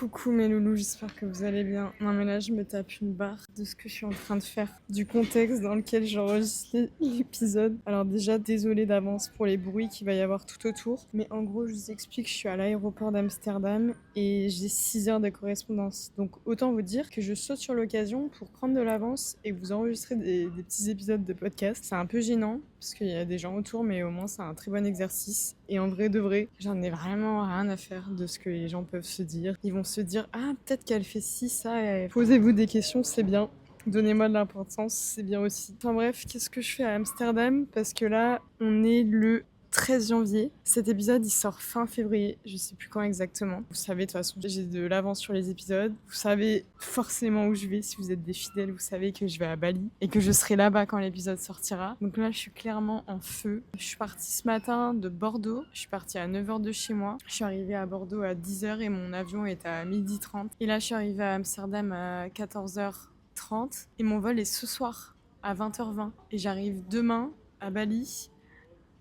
Coucou mes loulous, j'espère que vous allez bien. Non mais là je me tape une barre de ce que je suis en train de faire, du contexte dans lequel j'enregistre l'épisode. Alors déjà désolée d'avance pour les bruits qu'il va y avoir tout autour, mais en gros je vous explique, je suis à l'aéroport d'Amsterdam et j'ai 6 heures de correspondance. Donc autant vous dire que je saute sur l'occasion pour prendre de l'avance et vous enregistrer des petits épisodes de podcast. C'est un peu gênant parce qu'il y a des gens autour, mais au moins c'est un très bon exercice. Et en vrai de vrai, j'en ai vraiment rien à faire de ce que les gens peuvent se dire. Ils vont se dire « Ah, peut-être qu'elle fait ci, ça. » Et posez-vous des questions, c'est bien. Donnez-moi de l'importance, c'est bien aussi. Enfin bref, qu'est-ce que je fais à Amsterdam? Parce que là, on est le 13 janvier. Cet épisode, il sort fin février. Je sais plus quand exactement. Vous savez, de toute façon, j'ai de l'avance sur les épisodes. Vous savez forcément où je vais. Si vous êtes des fidèles, vous savez que je vais à Bali et que je serai là-bas quand l'épisode sortira. Donc là, je suis clairement en feu. Je suis partie ce matin de Bordeaux. Je suis partie à 9 h de chez moi. Je suis arrivée à Bordeaux à 10 h et mon avion est à 12h30. Et là, je suis arrivée à Amsterdam à 14h30 et mon vol est ce soir à 20h20. Et j'arrive demain à Bali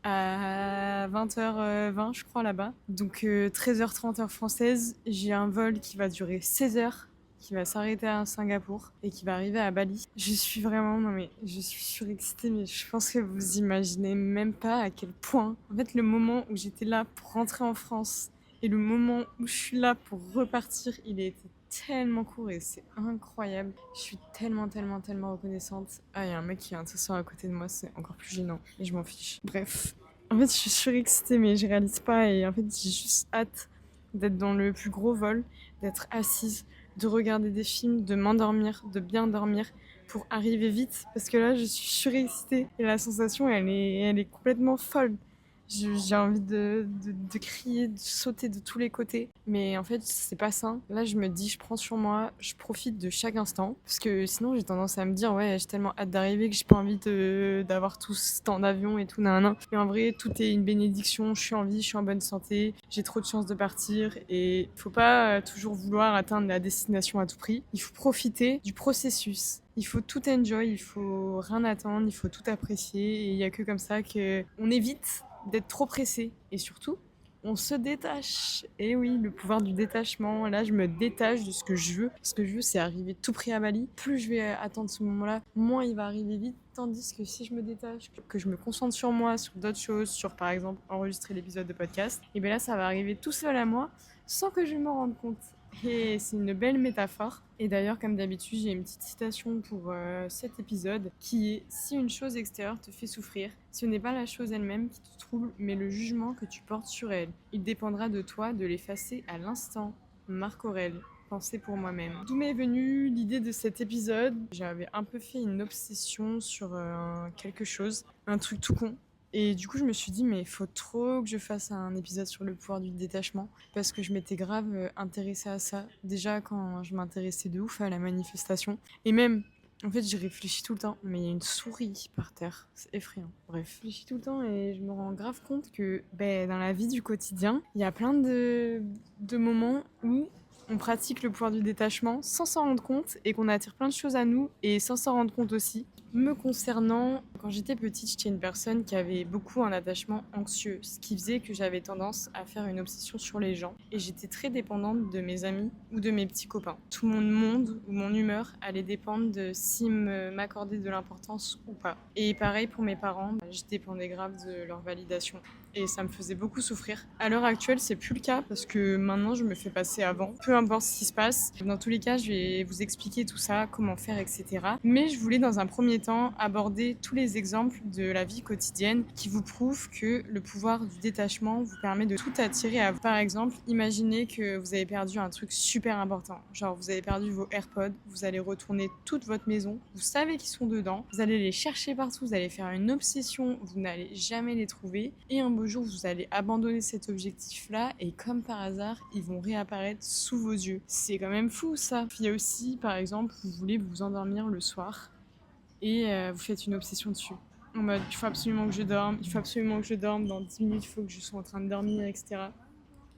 à 20h20 je crois là-bas. Donc 13h30 heure française, j'ai un vol qui va durer 16 heures, qui va s'arrêter à Singapour et qui va arriver à Bali. Je suis vraiment, non mais je suis surexcitée, mais je pense que vous imaginez même pas à quel point. En fait, le moment où j'étais là pour rentrer en France et le moment où je suis là pour repartir, il a été tellement court et c'est incroyable. Je suis tellement reconnaissante. Ah, il y a un mec qui vient de s'asseoir à côté de moi, c'est encore plus gênant et je m'en fiche. Bref, en fait, je suis surexcitée mais je réalise pas et en fait, j'ai juste hâte d'être dans le plus gros vol, d'être assise, de regarder des films, de m'endormir, de bien dormir pour arriver vite parce que là, je suis surexcitée et la sensation, elle est complètement folle. J'ai envie de crier, de sauter de tous les côtés. Mais en fait, c'est pas ça. Là, je me dis, je prends sur moi, je profite de chaque instant. Parce que sinon, j'ai tendance à me dire, ouais, j'ai tellement hâte d'arriver que j'ai pas envie d'avoir tout ce temps d'avion et tout, nan. Mais en vrai, tout est une bénédiction. Je suis en vie, je suis en bonne santé. J'ai trop de chance de partir. Et faut pas toujours vouloir atteindre la destination à tout prix. Il faut profiter du processus. Il faut tout enjoy, il faut rien attendre, il faut tout apprécier. Et il y a que comme ça qu'on évite d'être trop pressé. Et surtout, on se détache. Et oui, le pouvoir du détachement. Là, je me détache de ce que je veux. Ce que je veux, c'est arriver tout près à Bali. Plus je vais attendre ce moment-là, moins il va arriver vite. Tandis que si je me détache, que je me concentre sur moi, sur d'autres choses, sur par exemple enregistrer l'épisode de podcast, et bien là, ça va arriver tout seul à moi sans que je m'en rende compte. Et c'est une belle métaphore. Et d'ailleurs, comme d'habitude, j'ai une petite citation pour cet épisode qui est « Si une chose extérieure te fait souffrir, ce n'est pas la chose elle-même qui te trouble, mais le jugement que tu portes sur elle. Il dépendra de toi de l'effacer à l'instant. » Marc Aurèle. Pensée pour moi-même. D'où m'est venue l'idée de cet épisode? J'avais un peu fait une obsession sur quelque chose, un truc tout con. Et du coup, je me suis dit, mais il faut trop que je fasse un épisode sur le pouvoir du détachement parce que je m'étais grave intéressée à ça. Déjà, quand je m'intéressais de ouf à la manifestation. Et même, en fait, j'y réfléchis tout le temps. Mais il y a une souris par terre. C'est effrayant. Bref. Je réfléchis tout le temps et je me rends grave compte que dans la vie du quotidien, il y a plein de moments où on pratique le pouvoir du détachement sans s'en rendre compte et qu'on attire plein de choses à nous et sans s'en rendre compte aussi. Me concernant, quand j'étais petite, j'étais une personne qui avait beaucoup un attachement anxieux, ce qui faisait que j'avais tendance à faire une obsession sur les gens. Et j'étais très dépendante de mes amis ou de mes petits copains. Tout mon monde ou mon humeur allait dépendre de s'ils m'accordaient de l'importance ou pas. Et pareil pour mes parents, je dépendais grave de leur validation. Et ça me faisait beaucoup souffrir. À l'heure actuelle, c'est plus le cas parce que maintenant, je me fais passer avant. Peu importe ce qui se passe. Dans tous les cas, je vais vous expliquer tout ça, comment faire, etc. Mais je voulais dans un premier temps aborder tous les exemples de la vie quotidienne qui vous prouvent que le pouvoir du détachement vous permet de tout attirer à vous. Par exemple, imaginez que vous avez perdu un truc super important. Genre, vous avez perdu vos AirPods, vous allez retourner toute votre maison, vous savez qu'ils sont dedans, vous allez les chercher partout, vous allez faire une obsession, vous n'allez jamais les trouver. Et un beau jour, vous allez abandonner cet objectif-là et comme par hasard, ils vont réapparaître sous vos yeux. C'est quand même fou ça. Il y a aussi, par exemple, vous voulez vous endormir le soir et vous faites une obsession dessus. En mode, il faut absolument que je dorme, dans 10 minutes, il faut que je sois en train de dormir, etc.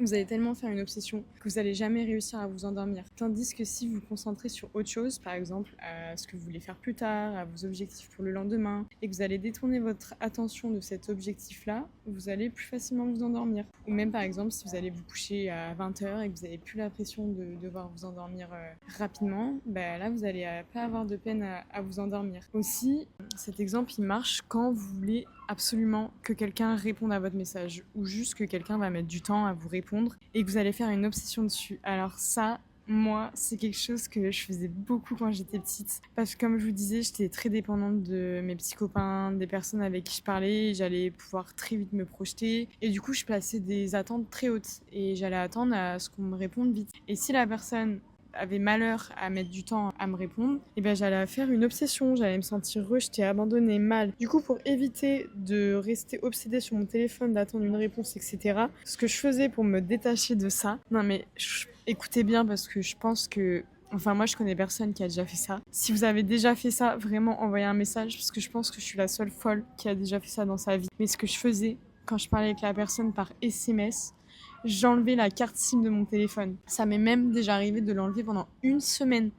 Vous allez tellement faire une obsession que vous n'allez jamais réussir à vous endormir. Tandis que si vous vous concentrez sur autre chose, par exemple à ce que vous voulez faire plus tard, à vos objectifs pour le lendemain, et que vous allez détourner votre attention de cet objectif-là, vous allez plus facilement vous endormir. Ou même par exemple si vous allez vous coucher à 20h et que vous n'avez plus la pression de devoir vous endormir rapidement, là vous allez pas avoir de peine à vous endormir. Aussi, cet exemple il marche quand vous voulez absolument que quelqu'un réponde à votre message ou juste que quelqu'un va mettre du temps à vous répondre et que vous allez faire une obsession dessus. Alors ça, moi, c'est quelque chose que je faisais beaucoup quand j'étais petite. Parce que comme je vous disais, j'étais très dépendante de mes petits copains, des personnes avec qui je parlais. Et j'allais pouvoir très vite me projeter. Et du coup, je plaçais des attentes très hautes. Et j'allais attendre à ce qu'on me réponde vite. Et si la personne avait malheur à mettre du temps à me répondre, j'allais faire une obsession, j'allais me sentir rejetée, abandonnée, mal. Du coup, pour éviter de rester obsédée sur mon téléphone, d'attendre une réponse, etc., ce que je faisais pour me détacher de ça, écoutez bien parce que je pense que moi, je connais personne qui a déjà fait ça. Si vous avez déjà fait ça, vraiment envoyez un message parce que je pense que je suis la seule folle qui a déjà fait ça dans sa vie. Mais ce que je faisais quand je parlais avec la personne par SMS, j'enlevais la carte SIM de mon téléphone. Ça m'est même déjà arrivé de l'enlever pendant une semaine.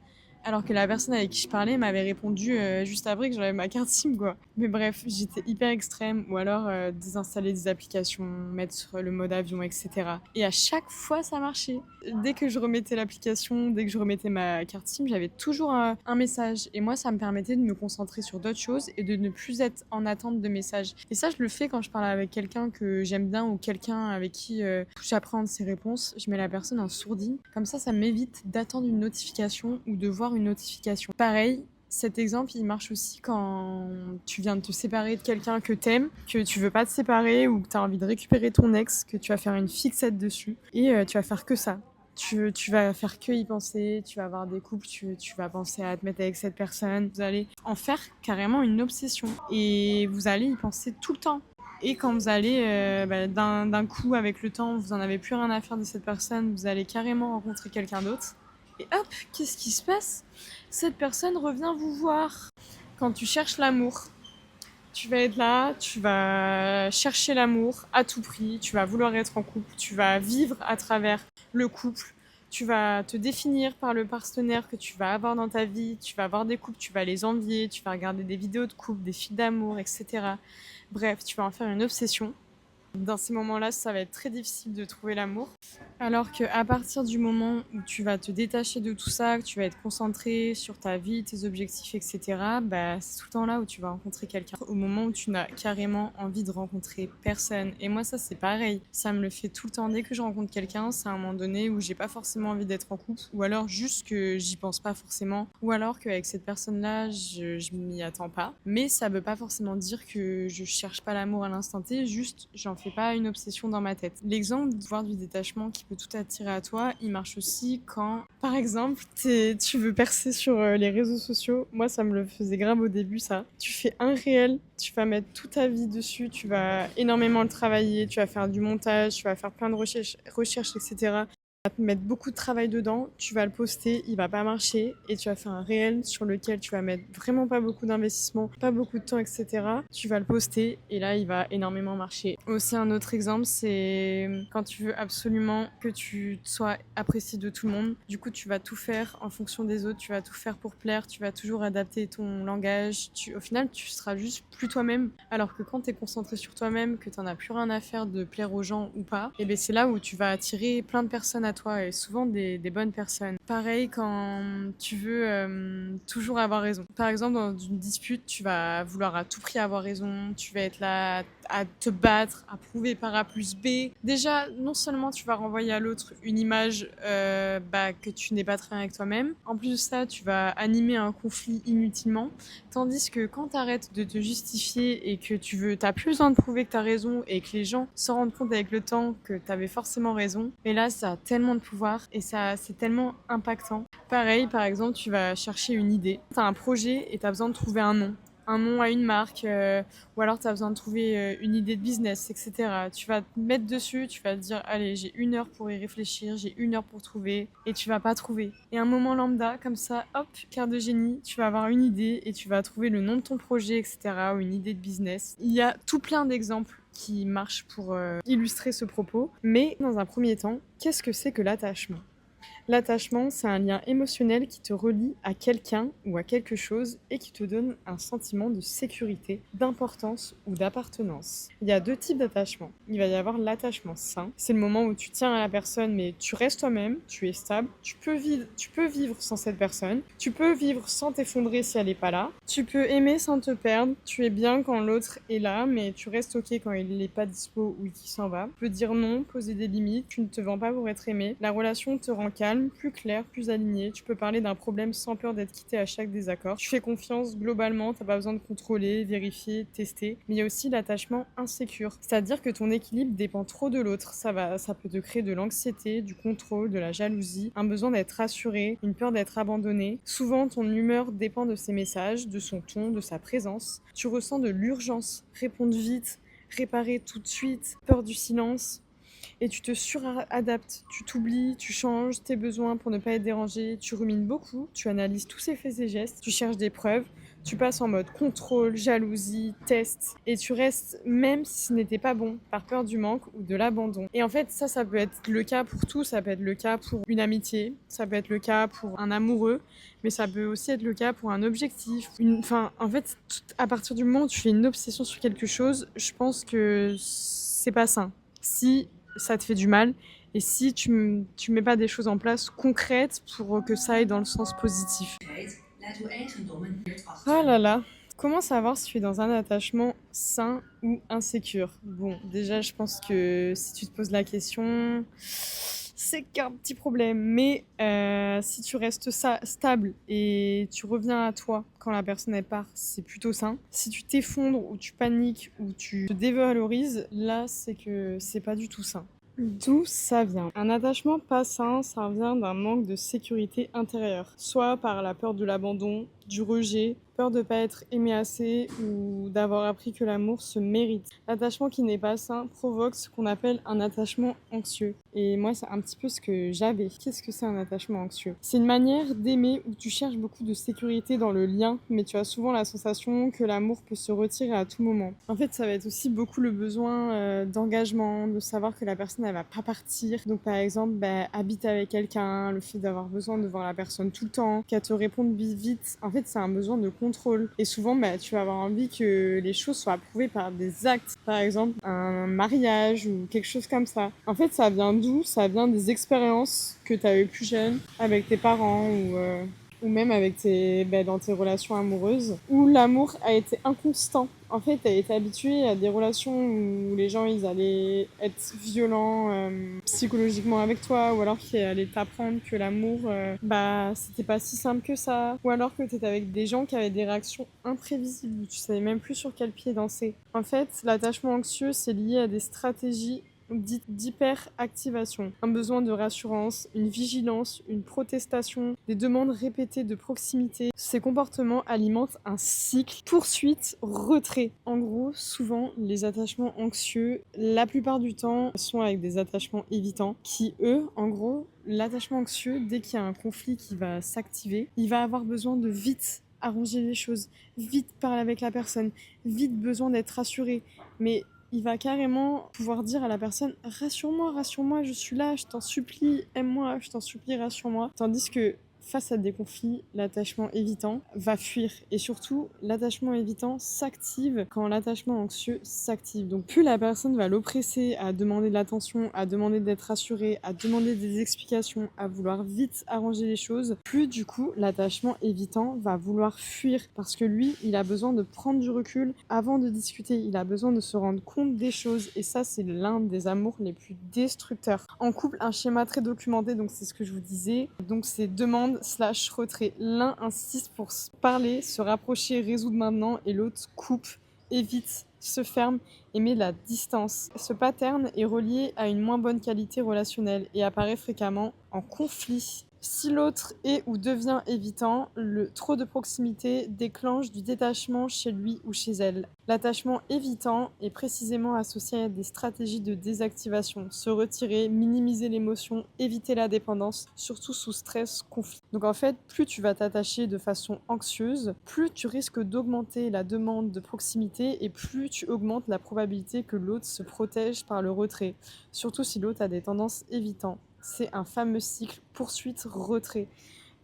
Alors que la personne avec qui je parlais m'avait répondu juste après que j'avais ma carte SIM, quoi. Mais bref, j'étais hyper extrême. Ou alors désinstaller des applications, mettre le mode avion, etc. Et à chaque fois, ça marchait. Dès que je remettais l'application, dès que je remettais ma carte SIM, j'avais toujours un message. Et moi, ça me permettait de me concentrer sur d'autres choses et de ne plus être en attente de messages. Et ça, je le fais quand je parle avec quelqu'un que j'aime bien ou quelqu'un avec qui j'apprends ses réponses. Je mets la personne en sourdine. Comme ça m'évite d'attendre une notification ou de voir une notification. Pareil, cet exemple, il marche aussi quand tu viens de te séparer de quelqu'un que t'aimes, que tu veux pas te séparer ou que t'as envie de récupérer ton ex, que tu vas faire une fixette dessus et tu vas faire que ça. Tu vas faire que y penser, tu vas avoir des couples, tu vas penser à te mettre avec cette personne. Vous allez en faire carrément une obsession et vous allez y penser tout le temps. Et quand vous allez, d'un coup, avec le temps, vous en avez plus rien à faire de cette personne, vous allez carrément rencontrer quelqu'un d'autre. Et hop, qu'est-ce qui se passe ? Cette personne revient vous voir. Quand tu cherches l'amour, tu vas être là, tu vas chercher l'amour à tout prix, tu vas vouloir être en couple, tu vas vivre à travers le couple, tu vas te définir par le partenaire que tu vas avoir dans ta vie, tu vas avoir des couples, tu vas les envier, tu vas regarder des vidéos de couple, des films d'amour, etc. Bref, tu vas en faire une obsession. Dans ces moments-là, ça va être très difficile de trouver l'amour. Alors qu'à partir du moment où tu vas te détacher de tout ça, que tu vas être concentré sur ta vie, tes objectifs, etc., c'est tout le temps là où tu vas rencontrer quelqu'un. Au moment où tu n'as carrément envie de rencontrer personne. Et moi, ça, c'est pareil. Ça me le fait tout le temps. Dès que je rencontre quelqu'un, c'est à un moment donné où j'ai pas forcément envie d'être en couple. Ou alors juste que j'y pense pas forcément. Ou alors qu'avec cette personne-là, je m'y attends pas. Mais ça veut pas forcément dire que je cherche pas l'amour à l'instant T. Juste, j'en fais pas une obsession dans ma tête. L'exemple de voir du détachement qui peut tout attirer à toi, il marche aussi quand, par exemple, tu veux percer sur les réseaux sociaux. Moi, ça me le faisait grave au début, ça. Tu fais un réel, tu vas mettre toute ta vie dessus, tu vas énormément le travailler, tu vas faire du montage, tu vas faire plein de recherches, etc. Tu vas te mettre beaucoup de travail dedans, tu vas le poster, il va pas marcher et tu vas faire un réel sur lequel tu vas mettre vraiment pas beaucoup d'investissement, pas beaucoup de temps, etc. Tu vas le poster et là il va énormément marcher. Aussi un autre exemple, c'est quand tu veux absolument que tu sois apprécié de tout le monde. Du coup tu vas tout faire en fonction des autres, tu vas tout faire pour plaire, tu vas toujours adapter ton langage. Au final tu seras juste plus toi-même. Alors que quand tu es concentré sur toi-même, que tu n'en as plus rien à faire de plaire aux gens ou pas, et c'est là où tu vas attirer plein de personnes à toi et souvent des bonnes personnes. Pareil quand tu veux toujours avoir raison. Par exemple, dans une dispute, tu vas vouloir à tout prix avoir raison, tu vas être là à te battre, à prouver par A plus B. Déjà, non seulement tu vas renvoyer à l'autre une image que tu n'es pas très bien avec toi-même, en plus de ça, tu vas animer un conflit inutilement. Tandis que quand tu arrêtes de te justifier et que t'as plus besoin de prouver que tu as raison et que les gens se rendent compte avec le temps que tu avais forcément raison, mais là, ça a tellement de pouvoir et c'est tellement impactant. Pareil, par exemple, tu vas chercher une idée. Tu as un projet et tu as besoin de trouver un nom. Un nom à une marque, ou alors tu as besoin de trouver une idée de business, etc. Tu vas te mettre dessus, tu vas te dire, allez, j'ai 1 heure pour y réfléchir, j'ai 1 heure pour trouver, et tu vas pas trouver. Et un moment lambda, comme ça, hop, cœur de génie, tu vas avoir une idée et tu vas trouver le nom de ton projet, etc., ou une idée de business. Il y a tout plein d'exemples qui marchent pour illustrer ce propos. Mais dans un premier temps, qu'est-ce que c'est que l'attachement ? L'attachement, c'est un lien émotionnel qui te relie à quelqu'un ou à quelque chose et qui te donne un sentiment de sécurité, d'importance ou d'appartenance. Il y a 2 types d'attachement. Il va y avoir l'attachement sain. C'est le moment où tu tiens à la personne mais tu restes toi-même, tu es stable. Tu peux vivre sans cette personne. Tu peux vivre sans t'effondrer si elle n'est pas là. Tu peux aimer sans te perdre. Tu es bien quand l'autre est là mais tu restes ok quand il n'est pas dispo ou qu'il s'en va. Tu peux dire non, poser des limites. Tu ne te vends pas pour être aimé. La relation te rend calme, plus clair, plus aligné. Tu peux parler d'un problème sans peur d'être quitté à chaque désaccord. Tu fais confiance globalement, t'as pas besoin de contrôler, vérifier, tester. Mais il y a aussi l'attachement insécure, c'est-à-dire que ton équilibre dépend trop de l'autre. Ça peut te créer de l'anxiété, du contrôle, de la jalousie, un besoin d'être rassuré, une peur d'être abandonné. Souvent, ton humeur dépend de ses messages, de son ton, de sa présence. Tu ressens de l'urgence, répondre vite, réparer tout de suite, peur du silence. Et tu te suradaptes, tu t'oublies, tu changes tes besoins pour ne pas être dérangé, tu rumines beaucoup, tu analyses tous ces faits et gestes, tu cherches des preuves, tu passes en mode contrôle, jalousie, test, et tu restes même si ce n'était pas bon, par peur du manque ou de l'abandon. Et en fait, ça peut être le cas pour tout, ça peut être le cas pour une amitié, ça peut être le cas pour un amoureux, mais ça peut aussi être le cas pour un objectif. En fait, à partir du moment où tu fais une obsession sur quelque chose, je pense que c'est pas sain. Si ça te fait du mal et si tu mets pas des choses en place concrètes pour que ça aille dans le sens positif. Oh là là, comment savoir si tu es dans un attachement sain ou insécure ? Bon, déjà, je pense que si tu te poses la question, c'est qu'un petit problème. Mais si tu restes stable et tu reviens à toi quand la personne elle part, c'est plutôt sain. Si tu t'effondres ou tu paniques ou tu te dévalorises, là, c'est que c'est pas du tout sain. D'où ça vient ? Un attachement pas sain, ça vient d'un manque de sécurité intérieure, soit par la peur de l'abandon, du rejet, peur de ne pas être aimé assez ou d'avoir appris que l'amour se mérite. L'attachement qui n'est pas sain provoque ce qu'on appelle un attachement anxieux. Et moi, c'est un petit peu ce que j'avais. Qu'est-ce que c'est un attachement anxieux ? C'est une manière d'aimer où tu cherches beaucoup de sécurité dans le lien, mais tu as souvent la sensation que l'amour peut se retirer à tout moment. En fait, ça va être aussi beaucoup le besoin d'engagement, de savoir que la personne, elle va pas partir. Donc, par exemple, habiter avec quelqu'un, le fait d'avoir besoin de voir la personne tout le temps, qu'elle te réponde vite. En fait, c'est un besoin de contrôle. Et souvent, tu vas avoir envie que les choses soient approuvées par des actes. Par exemple, un mariage ou quelque chose comme ça. En fait, ça vient d'où ? Ça vient des expériences que tu as eues plus jeune avec tes parents ou même avec dans tes relations amoureuses, où l'amour a été inconstant. En fait, tu as été habitué à des relations où les gens ils allaient être violents psychologiquement avec toi, ou alors qu'ils allaient t'apprendre que l'amour, c'était pas si simple que ça, ou alors que tu étais avec des gens qui avaient des réactions imprévisibles, où tu savais même plus sur quel pied danser. En fait, l'attachement anxieux, c'est lié à des stratégies dite d'hyperactivation, un besoin de rassurance, une vigilance, une protestation, des demandes répétées de proximité. Ces comportements alimentent un cycle poursuite-retrait. En gros, souvent, les attachements anxieux, la plupart du temps, sont avec des attachements évitants qui, eux, en gros, l'attachement anxieux, dès qu'il y a un conflit qui va s'activer, il va avoir besoin de vite arranger les choses, vite parler avec la personne, vite besoin d'être rassuré. Mais il va carrément pouvoir dire à la personne « Rassure-moi, je suis là, je t'en supplie, aime-moi, je t'en supplie, rassure-moi ». Tandis que face à des conflits, l'attachement évitant va fuir. Et surtout, l'attachement évitant s'active quand l'attachement anxieux s'active. Donc plus la personne va l'oppresser à demander de l'attention, à demander d'être rassurée, à demander des explications, à vouloir vite arranger les choses, plus du coup l'attachement évitant va vouloir fuir. Parce que lui, il a besoin de prendre du recul avant de discuter. Il a besoin de se rendre compte des choses. Et ça, c'est l'un des amours les plus destructeurs. En couple, un schéma très documenté, donc c'est ce que je vous disais. Donc c'est demande/retrait. L'un insiste pour se parler, se rapprocher, résoudre maintenant, et l'autre coupe, évite, se ferme et met de la distance. Ce pattern est relié à une moins bonne qualité relationnelle et apparaît fréquemment en conflit Si l'autre est ou devient évitant, le trop de proximité déclenche du détachement chez lui ou chez elle. L'attachement évitant est précisément associé à des stratégies de désactivation, se retirer, minimiser l'émotion, éviter la dépendance, surtout sous stress, conflit. Donc en fait, plus tu vas t'attacher de façon anxieuse, plus tu risques d'augmenter la demande de proximité et plus tu augmentes la probabilité que l'autre se protège par le retrait, surtout si l'autre a des tendances évitantes. C'est un fameux cycle poursuite-retrait.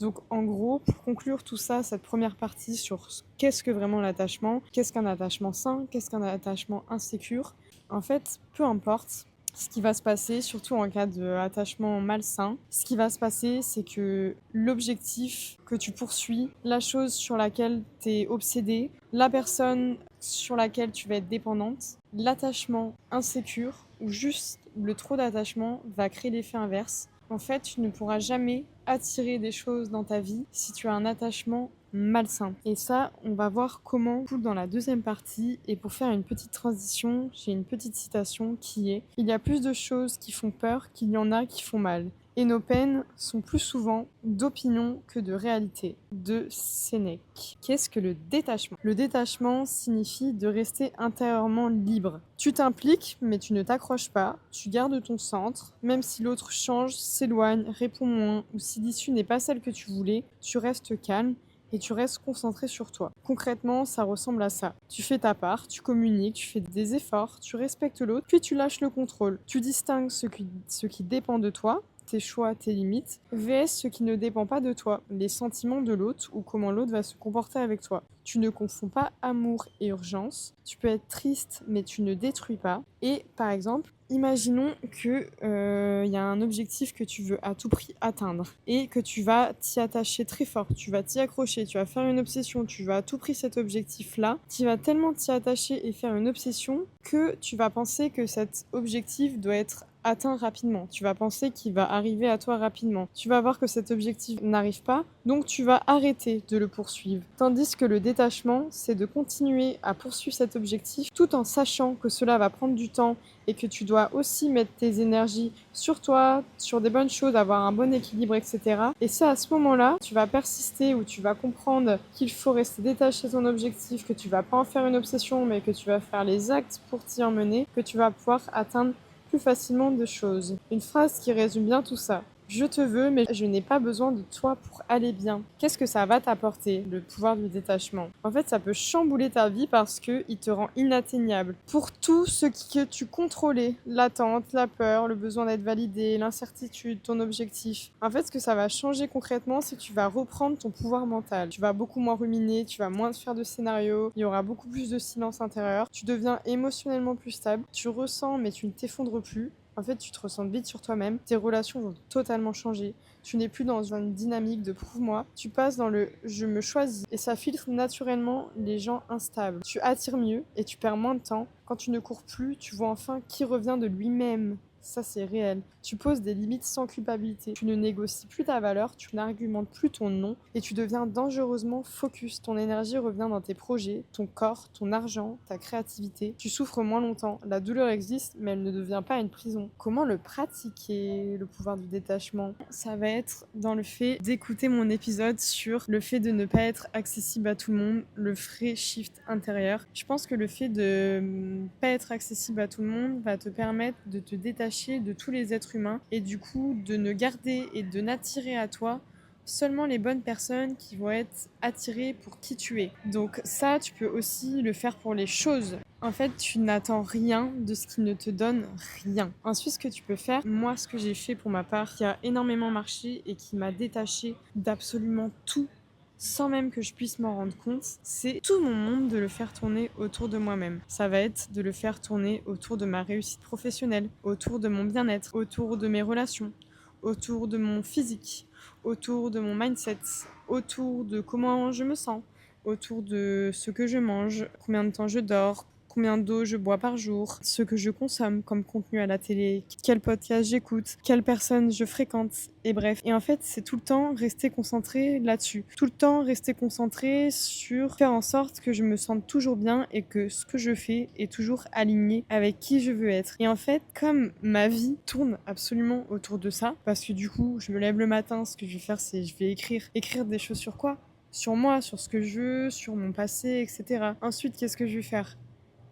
Donc en gros, pour conclure tout ça, cette première partie sur qu'est-ce que vraiment l'attachement, qu'est-ce qu'un attachement sain, qu'est-ce qu'un attachement insécure, en fait, peu importe ce qui va se passer, surtout en cas d'attachement malsain, ce qui va se passer, c'est que l'objectif que tu poursuis, la chose sur laquelle tu es obsédé, la personne sur laquelle tu vas être dépendante, l'attachement insécure ou juste le trop d'attachement va créer l'effet inverse. En fait, tu ne pourras jamais attirer des choses dans ta vie si tu as un attachement malsain. Et ça, on va voir comment dans la deuxième partie. Et pour faire une petite transition, j'ai une petite citation qui est: il y a plus de choses qui font peur qu'il y en a qui font mal. Et nos peines sont plus souvent d'opinion que de réalité. De Sénèque. Qu'est-ce que le détachement? Le détachement signifie de rester intérieurement libre. Tu t'impliques, mais tu ne t'accroches pas. Tu gardes ton centre. Même si l'autre change, s'éloigne, répond moins, ou si l'issue n'est pas celle que tu voulais, tu restes calme et tu restes concentré sur toi. Concrètement, ça ressemble à ça. Tu fais ta part, tu communiques, tu fais des efforts, tu respectes l'autre, puis tu lâches le contrôle. Tu distingues ce qui dépend de toi, tes choix, tes limites, vs ce qui ne dépend pas de toi, les sentiments de l'autre ou comment l'autre va se comporter avec toi. Tu ne confonds pas amour et urgence. Tu peux être triste, mais tu ne détruis pas. Et par exemple, imaginons que y a un objectif que tu veux à tout prix atteindre et que tu vas t'y attacher très fort, tu vas t'y accrocher, tu vas faire une obsession, tu vas à tout prix cet objectif-là, tu vas tellement t'y attacher et faire une obsession que tu vas penser que cet objectif doit être atteint rapidement. Tu vas penser qu'il va arriver à toi rapidement. Tu vas voir que cet objectif n'arrive pas, donc tu vas arrêter de le poursuivre. Tandis que le détachement, c'est de continuer à poursuivre cet objectif tout en sachant que cela va prendre du temps et que tu dois aussi mettre tes énergies sur toi, sur des bonnes choses, avoir un bon équilibre, etc. Et c'est à ce moment-là, tu vas persister ou tu vas comprendre qu'il faut rester détaché de ton objectif, que tu vas pas en faire une obsession, mais que tu vas faire les actes pour t'y emmener, que tu vas pouvoir atteindre plus facilement de choses. Une phrase qui résume bien tout ça. Je te veux, mais je n'ai pas besoin de toi pour aller bien. Qu'est-ce que ça va t'apporter, le pouvoir du détachement? En fait, ça peut chambouler ta vie parce qu'il te rend inatteignable. Pour tout ce que tu contrôlais, l'attente, la peur, le besoin d'être validé, l'incertitude, ton objectif. En fait, ce que ça va changer concrètement, c'est que tu vas reprendre ton pouvoir mental. Tu vas beaucoup moins ruminer, tu vas moins te faire de scénarios, il y aura beaucoup plus de silence intérieur. Tu deviens émotionnellement plus stable, tu ressens mais tu ne t'effondres plus. En fait, tu te ressens vite sur toi-même, tes relations vont totalement changer. Tu n'es plus dans une dynamique de prouve-moi, tu passes dans le je me choisis et ça filtre naturellement les gens instables. Tu attires mieux et tu perds moins de temps. Quand tu ne cours plus, tu vois enfin qui revient de lui-même. Ça, c'est réel. Tu poses des limites sans culpabilité. Tu ne négocies plus ta valeur, tu n'argumentes plus ton non et tu deviens dangereusement focus. Ton énergie revient dans tes projets, ton corps, ton argent, ta créativité. Tu souffres moins longtemps. La douleur existe, mais elle ne devient pas une prison. Comment le pratiquer, le pouvoir du détachement? Ça va être dans le fait d'écouter mon épisode sur le fait de ne pas être accessible à tout le monde, le vrai shift intérieur. Je pense que le fait de ne pas être accessible à tout le monde va te permettre de te détacher de tous les êtres humains et du coup de ne garder et de n'attirer à toi seulement les bonnes personnes qui vont être attirées pour qui tu es. Donc ça, tu peux aussi le faire pour les choses. En fait, tu n'attends rien de ce qui ne te donne rien. Ensuite, ce que tu peux faire, moi, ce que j'ai fait pour ma part, qui a énormément marché et qui m'a détachée d'absolument tout, sans même que je puisse m'en rendre compte, c'est tout mon monde de le faire tourner autour de moi-même. Ça va être de le faire tourner autour de ma réussite professionnelle, autour de mon bien-être, autour de mes relations, autour de mon physique, autour de mon mindset, autour de comment je me sens, autour de ce que je mange, combien de temps je dors, combien d'eau je bois par jour, ce que je consomme comme contenu à la télé, quel podcast j'écoute, quelle personne je fréquente, et bref. Et en fait, c'est tout le temps rester concentré là-dessus. Tout le temps rester concentré sur faire en sorte que je me sente toujours bien et que ce que je fais est toujours aligné avec qui je veux être. Et en fait, comme ma vie tourne absolument autour de ça, parce que du coup, je me lève le matin, ce que je vais faire, c'est je vais écrire. Écrire des choses sur quoi? Sur moi, sur ce que je veux, sur mon passé, etc. Ensuite, qu'est-ce que je vais faire?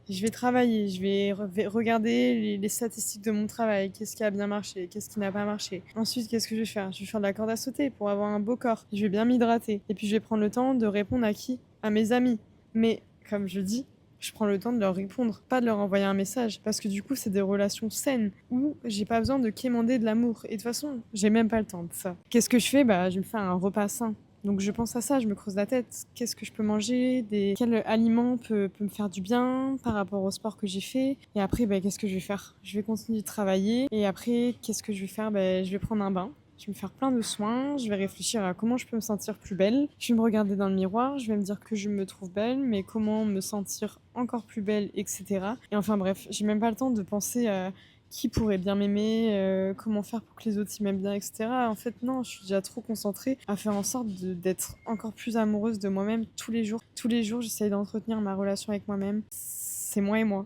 Je vais travailler, je vais regarder les statistiques de mon travail, qu'est-ce qui a bien marché, qu'est-ce qui n'a pas marché. Ensuite, qu'est-ce que je vais faire? Je vais faire de la corde à sauter pour avoir un beau corps. Je vais bien m'hydrater. Et puis, je vais prendre le temps de répondre à qui? À mes amis. Mais, comme je dis, je prends le temps de leur répondre, pas de leur envoyer un message. Parce que du coup, c'est des relations saines où j'ai pas besoin de quémander de l'amour. Et de toute façon, j'ai même pas le temps de ça. Qu'est-ce que je fais? Bah, je vais me faire un repas sain. Donc je pense à ça, je me creuse la tête. Qu'est-ce que je peux manger? Quel aliment peut me faire du bien par rapport au sport que j'ai fait? Et après, qu'est-ce que je vais faire? Je vais continuer de travailler. Et après, qu'est-ce que je vais faire? Je vais prendre un bain. Je vais me faire plein de soins, je vais réfléchir à comment je peux me sentir plus belle. Je vais me regarder dans le miroir, je vais me dire que je me trouve belle, mais comment me sentir encore plus belle, etc. Et enfin bref, j'ai même pas le temps de penser à qui pourrait bien m'aimer, comment faire pour que les autres m'aiment bien, etc. En fait, non, je suis déjà trop concentrée à faire en sorte d'être encore plus amoureuse de moi-même tous les jours. Tous les jours, j'essaye d'entretenir ma relation avec moi-même. C'est moi et moi.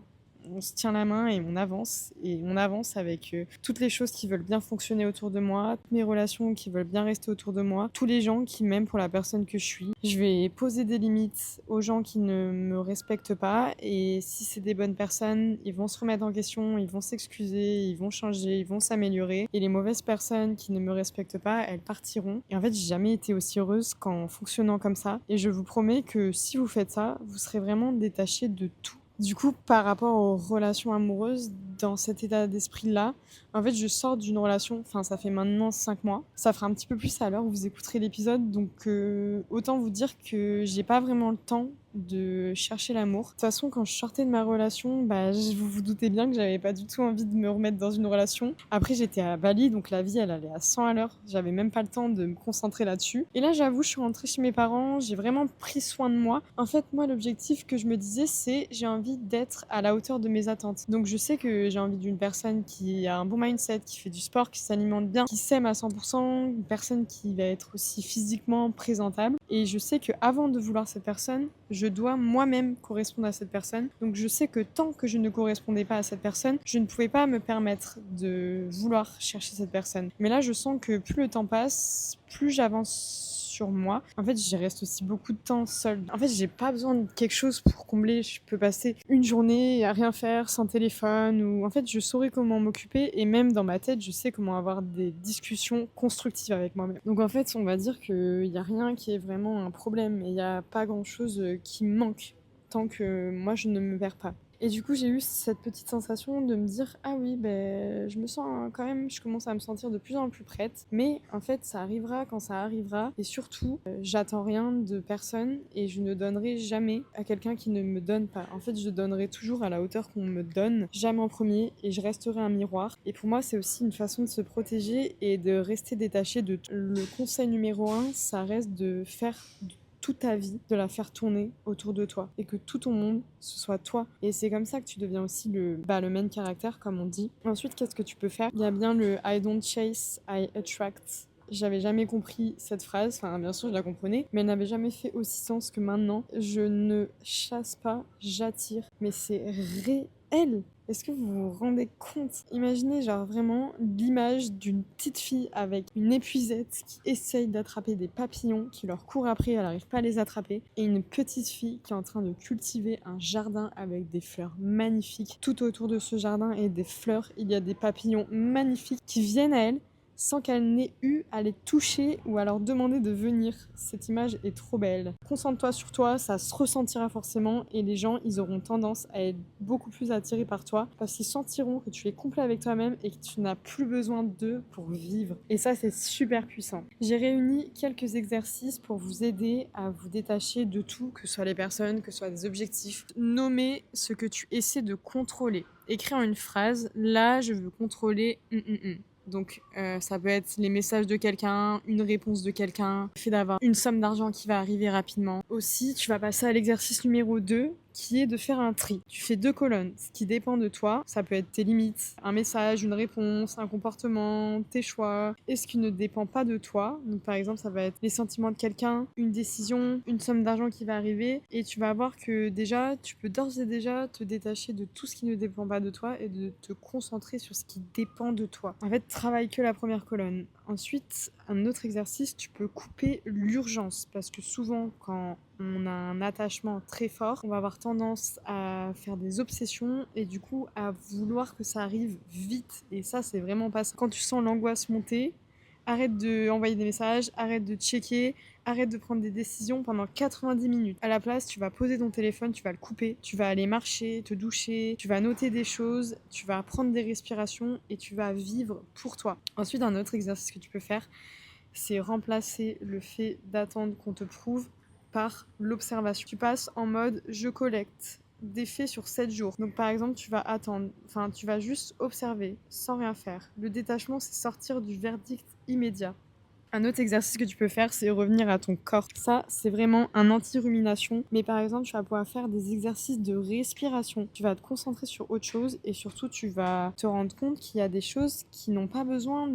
On se tient la main et on avance. Et on avance avec toutes les choses qui veulent bien fonctionner autour de moi, toutes mes relations qui veulent bien rester autour de moi, tous les gens qui m'aiment pour la personne que je suis. Je vais poser des limites aux gens qui ne me respectent pas. Et si c'est des bonnes personnes, ils vont se remettre en question, ils vont s'excuser, ils vont changer, ils vont s'améliorer. Et les mauvaises personnes qui ne me respectent pas, elles partiront. Et en fait, j'ai jamais été aussi heureuse qu'en fonctionnant comme ça. Et je vous promets que si vous faites ça, vous serez vraiment détaché de tout. Du coup, par rapport aux relations amoureuses, dans cet état d'esprit-là, en fait, je sors d'une relation, enfin, ça fait maintenant 5 mois. Ça fera un petit peu plus à l'heure où vous écouterez l'épisode, donc autant vous dire que j'ai pas vraiment le temps de chercher l'amour. De toute façon, quand je sortais de ma relation, vous vous doutez bien que j'avais pas du tout envie de me remettre dans une relation. Après, j'étais à Bali, donc la vie, elle allait à 100 à l'heure. J'avais même pas le temps de me concentrer là-dessus. Et là, j'avoue, je suis rentrée chez mes parents, j'ai vraiment pris soin de moi. En fait, moi, l'objectif que je me disais, c'est j'ai envie d'être à la hauteur de mes attentes. Donc, je sais que j'ai envie d'une personne qui a un bon mindset, qui fait du sport, qui s'alimente bien, qui s'aime à 100%, une personne qui va être aussi physiquement présentable. Et je sais que avant de vouloir cette personne, je dois moi-même correspondre à cette personne. Donc je sais que tant que je ne correspondais pas à cette personne, je ne pouvais pas me permettre de vouloir chercher cette personne. Mais là, je sens que plus le temps passe, plus j'avance sur moi. En fait, j'y reste aussi beaucoup de temps seule. En fait, j'ai pas besoin de quelque chose pour combler. Je peux passer une journée à rien faire, sans téléphone, ou en fait, je saurais comment m'occuper, et même dans ma tête, je sais comment avoir des discussions constructives avec moi-même. Donc en fait, on va dire qu'il y a rien qui est vraiment un problème, et il y a pas grand-chose qui me manque tant que moi je ne me perds pas. Et du coup, j'ai eu cette petite sensation de me dire ah oui, je me sens quand même, je commence à me sentir de plus en plus prête. Mais en fait, ça arrivera quand ça arrivera. Et surtout, j'attends rien de personne et je ne donnerai jamais à quelqu'un qui ne me donne pas. En fait, je donnerai toujours à la hauteur qu'on me donne, jamais en premier, et je resterai un miroir. Et pour moi, c'est aussi une façon de se protéger et de rester détaché de tout. Le conseil numéro 1, ça reste de faire toute ta vie, de la faire tourner autour de toi et que tout ton monde, ce soit toi. Et c'est comme ça que tu deviens aussi le main character, comme on dit. Ensuite, qu'est-ce que tu peux faire? Il y a bien le I don't chase, I attract. J'avais jamais compris cette phrase, enfin bien sûr je la comprenais, mais elle n'avait jamais fait aussi sens que maintenant. Je ne chasse pas, j'attire. Mais c'est réel. Est-ce que vous vous rendez compte? Imaginez genre vraiment l'image d'une petite fille avec une épuisette qui essaye d'attraper des papillons, qui leur court après, elle n'arrive pas à les attraper, et une petite fille qui est en train de cultiver un jardin avec des fleurs magnifiques. Tout autour de ce jardin et des fleurs, il y a des papillons magnifiques qui viennent à elle sans qu'elle n'ait eu à les toucher ou à leur demander de venir. Cette image est trop belle. Concentre-toi sur toi, ça se ressentira forcément et les gens, ils auront tendance à être beaucoup plus attirés par toi parce qu'ils sentiront que tu es complet avec toi-même et que tu n'as plus besoin d'eux pour vivre. Et ça, c'est super puissant. J'ai réuni quelques exercices pour vous aider à vous détacher de tout, que ce soit les personnes, que ce soit des objectifs. Nommer ce que tu essaies de contrôler. Écrire une phrase, là, je veux contrôler... Donc ça peut être les messages de quelqu'un, une réponse de quelqu'un, le fait d'avoir une somme d'argent qui va arriver rapidement. Aussi, tu vas passer à l'exercice numéro 2 qui est de faire un tri. Tu fais 2 colonnes. Ce qui dépend de toi, ça peut être tes limites, un message, une réponse, un comportement, tes choix. Et ce qui ne dépend pas de toi, donc par exemple, ça va être les sentiments de quelqu'un, une décision, une somme d'argent qui va arriver. Et tu vas voir que déjà, tu peux d'ores et déjà te détacher de tout ce qui ne dépend pas de toi et de te concentrer sur ce qui dépend de toi. En fait, travaille que la première colonne. Ensuite, un autre exercice, tu peux couper l'urgence parce que souvent, quand on a un attachement très fort, on va avoir tendance à faire des obsessions et du coup à vouloir que ça arrive vite. Et ça, c'est vraiment pas ça. Quand tu sens l'angoisse monter, arrête d'envoyer des messages, arrête de checker, arrête de prendre des décisions pendant 90 minutes. À la place, tu vas poser ton téléphone, tu vas le couper, tu vas aller marcher, te doucher, tu vas noter des choses, tu vas prendre des respirations et tu vas vivre pour toi. Ensuite, un autre exercice que tu peux faire, c'est remplacer le fait d'attendre qu'on te prouve par l'observation. Tu passes en mode je collecte des faits sur 7 jours. Donc par exemple, tu vas attendre, enfin tu vas juste observer sans rien faire. Le détachement, c'est sortir du verdict immédiat. Un autre exercice que tu peux faire, c'est revenir à ton corps. Ça, c'est vraiment un anti-rumination. Mais par exemple, tu vas pouvoir faire des exercices de respiration. Tu vas te concentrer sur autre chose et surtout, tu vas te rendre compte qu'il y a des choses qui n'ont pas besoin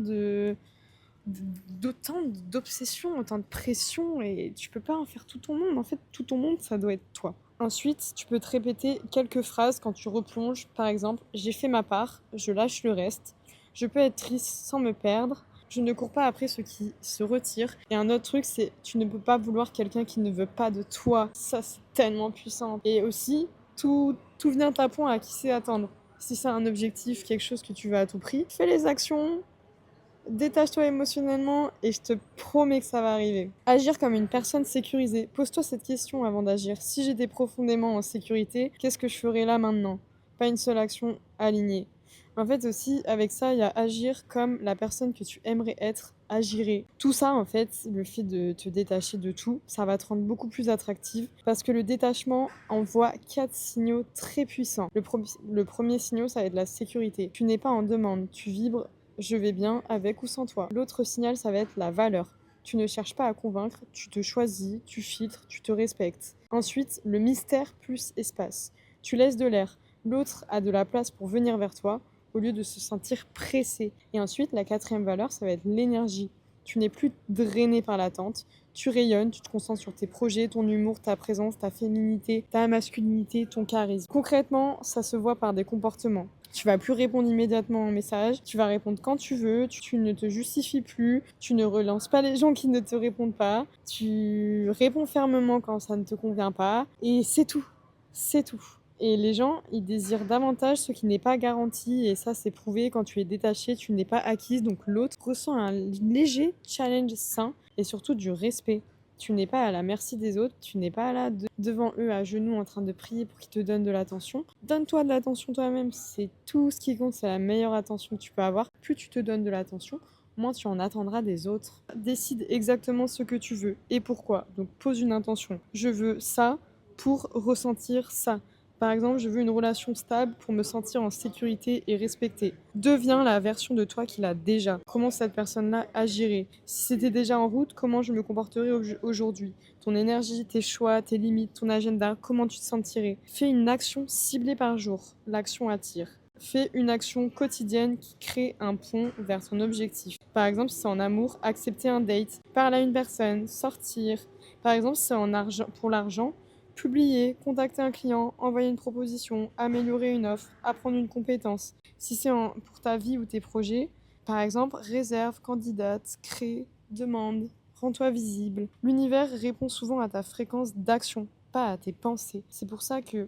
d'autant d'obsession, autant de pression et tu peux pas en faire tout ton monde. En fait, tout ton monde, ça doit être toi. Ensuite, tu peux te répéter quelques phrases quand tu replonges. Par exemple, j'ai fait ma part, je lâche le reste. Je peux être triste sans me perdre. Je ne cours pas après ceux qui se retirent. Et un autre truc, c'est tu ne peux pas vouloir quelqu'un qui ne veut pas de toi. Ça, c'est tellement puissant. Et aussi, tout vient à point à qui sait attendre. Si c'est un objectif, quelque chose que tu veux à tout prix, fais les actions, détache-toi émotionnellement et je te promets que ça va arriver. Agir comme une personne sécurisée. Pose-toi cette question avant d'agir. Si j'étais profondément en sécurité, qu'est-ce que je ferais là maintenant? Pas une seule action alignée. En fait aussi, avec ça, il y a agir comme la personne que tu aimerais être agirait. Tout ça, en fait, le fait de te détacher de tout, ça va te rendre beaucoup plus attractive parce que le détachement envoie 4 signaux très puissants. Le premier signal, ça va être la sécurité. Tu n'es pas en demande, tu vibres je vais bien avec ou sans toi. L'autre signal, ça va être la valeur. Tu ne cherches pas à convaincre, tu te choisis, tu filtres, tu te respectes. Ensuite, le mystère plus espace. Tu laisses de l'air. L'autre a de la place pour venir vers toi au lieu de se sentir pressé. Et ensuite, la quatrième valeur, ça va être l'énergie. Tu n'es plus drainé par l'attente. Tu rayonnes, tu te concentres sur tes projets, ton humour, ta présence, ta féminité, ta masculinité, ton charisme. Concrètement, ça se voit par des comportements. Tu vas plus répondre immédiatement aux messages, tu vas répondre quand tu veux, tu ne te justifies plus, tu ne relances pas les gens qui ne te répondent pas, tu réponds fermement quand ça ne te convient pas, et c'est tout. C'est tout. Et les gens, ils désirent davantage ce qui n'est pas garanti, et ça c'est prouvé, quand tu es détaché, tu n'es pas acquise, donc l'autre ressent un léger challenge sain, et surtout du respect. Tu n'es pas à la merci des autres, tu n'es pas là devant eux à genoux en train de prier pour qu'ils te donnent de l'attention. Donne-toi de l'attention toi-même, c'est tout ce qui compte, c'est la meilleure attention que tu peux avoir. Plus tu te donnes de l'attention, moins tu en attendras des autres. Décide exactement ce que tu veux et pourquoi. Donc pose une intention. Je veux ça pour ressentir ça. Par exemple, je veux une relation stable pour me sentir en sécurité et respectée. Deviens la version de toi qu'il a déjà. Comment cette personne-là agirait? Si c'était déjà en route, comment je me comporterais aujourd'hui? Ton énergie, tes choix, tes limites, ton agenda, comment tu te sentirais? Fais une action ciblée par jour. L'action attire. Fais une action quotidienne qui crée un pont vers ton objectif. Par exemple, si c'est en amour, accepter un date, parler à une personne, sortir. Par exemple, si c'est en argent, pour l'argent, publier, contacter un client, envoyer une proposition, améliorer une offre, apprendre une compétence. Si c'est pour ta vie ou tes projets, par exemple, réserve, candidate, crée, demande, rends-toi visible. L'univers répond souvent à ta fréquence d'action, pas à tes pensées. C'est pour ça que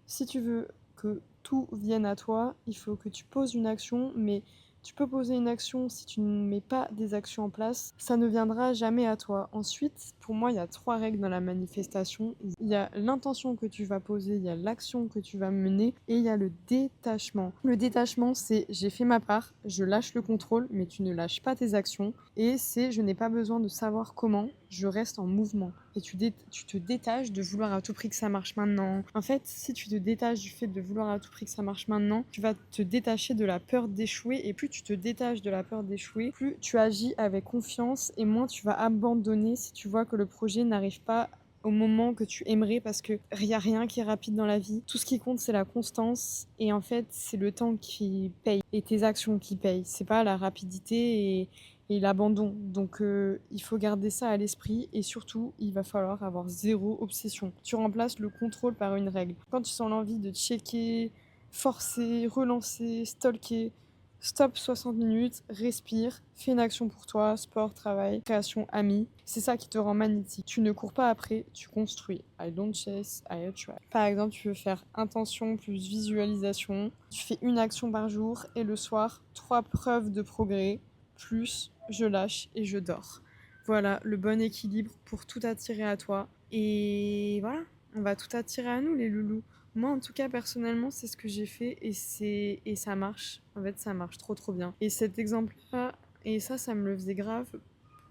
si tu veux que tout vienne à toi, il faut que tu poses une action, mais tu peux poser une action si tu ne mets pas des actions en place, ça ne viendra jamais à toi. Ensuite, pour moi, il y a 3 règles dans la manifestation. Il y a l'intention que tu vas poser, il y a l'action que tu vas mener et il y a le détachement. Le détachement, c'est j'ai fait ma part, je lâche le contrôle, mais tu ne lâches pas tes actions. Et c'est je n'ai pas besoin de savoir comment, je reste en mouvement. Et tu te détaches de vouloir à tout prix que ça marche maintenant. En fait, si tu te détaches du fait de vouloir à tout prix que ça marche maintenant, tu vas te détacher de la peur d'échouer. Et plus tu te détaches de la peur d'échouer, plus tu agis avec confiance et moins tu vas abandonner si tu vois que le projet n'arrive pas au moment que tu aimerais, parce que y a rien qui est rapide dans la vie. Tout ce qui compte, c'est la constance. Et en fait, c'est le temps qui paye et tes actions qui payent. C'est pas la rapidité et l'abandon. Donc, il faut garder ça à l'esprit. Et surtout, il va falloir avoir zéro obsession. Tu remplaces le contrôle par une règle. Quand tu sens l'envie de checker, forcer, relancer, stalker, stop 60 minutes, respire, fais une action pour toi, sport, travail, création, amis. C'est ça qui te rend magnétique. Tu ne cours pas après, tu construis. I don't chase, I attract. Par exemple, tu veux faire intention plus visualisation. Tu fais une action par jour et le soir, 3 preuves de progrès plus je lâche et je dors. Voilà le bon équilibre pour tout attirer à toi. Et voilà, on va tout attirer à nous les loulous. Moi, en tout cas, personnellement, c'est ce que j'ai fait et ça marche. En fait, ça marche trop bien. Et cet exemple-là, et ça me le faisait grave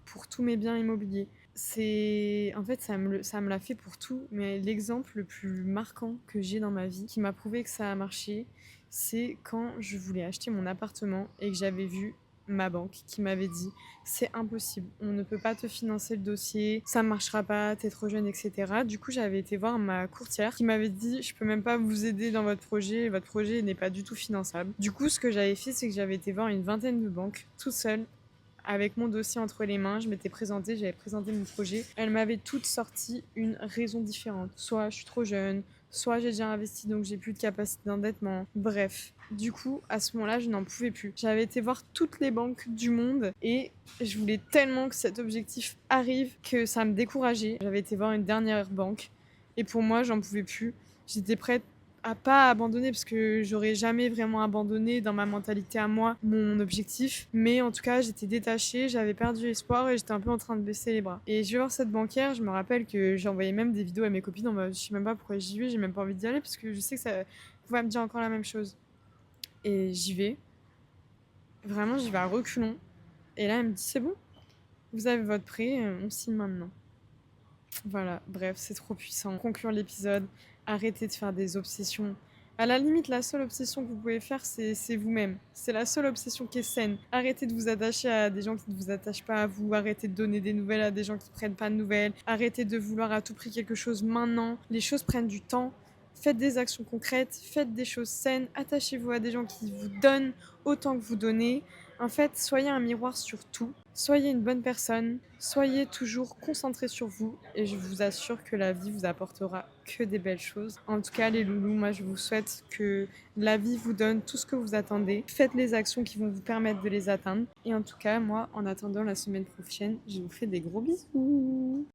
pour tous mes biens immobiliers. En fait, ça me l'a fait pour tout. Mais l'exemple le plus marquant que j'ai dans ma vie, qui m'a prouvé que ça a marché, c'est quand je voulais acheter mon appartement et que j'avais vu ma banque qui m'avait dit c'est impossible, on ne peut pas te financer le dossier, ça ne marchera pas, t'es trop jeune, etc. Du coup, j'avais été voir ma courtière qui m'avait dit je peux même pas vous aider dans votre projet n'est pas du tout finançable. Du coup, ce que j'avais fait, c'est que j'avais été voir une vingtaine de banques toute seule avec mon dossier entre les mains, je m'étais présentée, j'avais présenté mon projet. Elles m'avaient toutes sorti une raison différente. Soit je suis trop jeune, soit j'ai déjà investi donc j'ai plus de capacité d'endettement. Bref, du coup, à ce moment-là, je n'en pouvais plus. J'avais été voir toutes les banques du monde et je voulais tellement que cet objectif arrive que ça me décourageait. J'avais été voir une dernière banque et pour moi, j'en pouvais plus. J'étais prête à pas abandonner parce que j'aurais jamais vraiment abandonné dans ma mentalité à moi mon objectif, mais en tout cas j'étais détachée, j'avais perdu espoir et j'étais un peu en train de baisser les bras. Et je vais voir cette banquière, je me rappelle que j'ai envoyé même des vidéos à mes copines en mode je sais même pas pourquoi j'y vais, j'ai même pas envie d'y aller parce que je sais que ça va me dire encore la même chose. Et j'y vais, vraiment j'y vais à reculons. Et là elle me dit c'est bon, vous avez votre prêt, on signe maintenant. Voilà, bref, c'est trop puissant. Conclure l'épisode, arrêtez de faire des obsessions. À la limite, la seule obsession que vous pouvez faire, c'est vous-même. C'est la seule obsession qui est saine. Arrêtez de vous attacher à des gens qui ne vous attachent pas à vous. Arrêtez de donner des nouvelles à des gens qui ne prennent pas de nouvelles. Arrêtez de vouloir à tout prix quelque chose maintenant. Les choses prennent du temps. Faites des actions concrètes, faites des choses saines. Attachez-vous à des gens qui vous donnent autant que vous donnez. En fait, soyez un miroir sur tout. Soyez une bonne personne, soyez toujours concentré sur vous et je vous assure que la vie vous apportera que des belles choses. En tout cas, les loulous, moi je vous souhaite que la vie vous donne tout ce que vous attendez. Faites les actions qui vont vous permettre de les atteindre. Et en tout cas, moi, en attendant la semaine prochaine, je vous fais des gros bisous.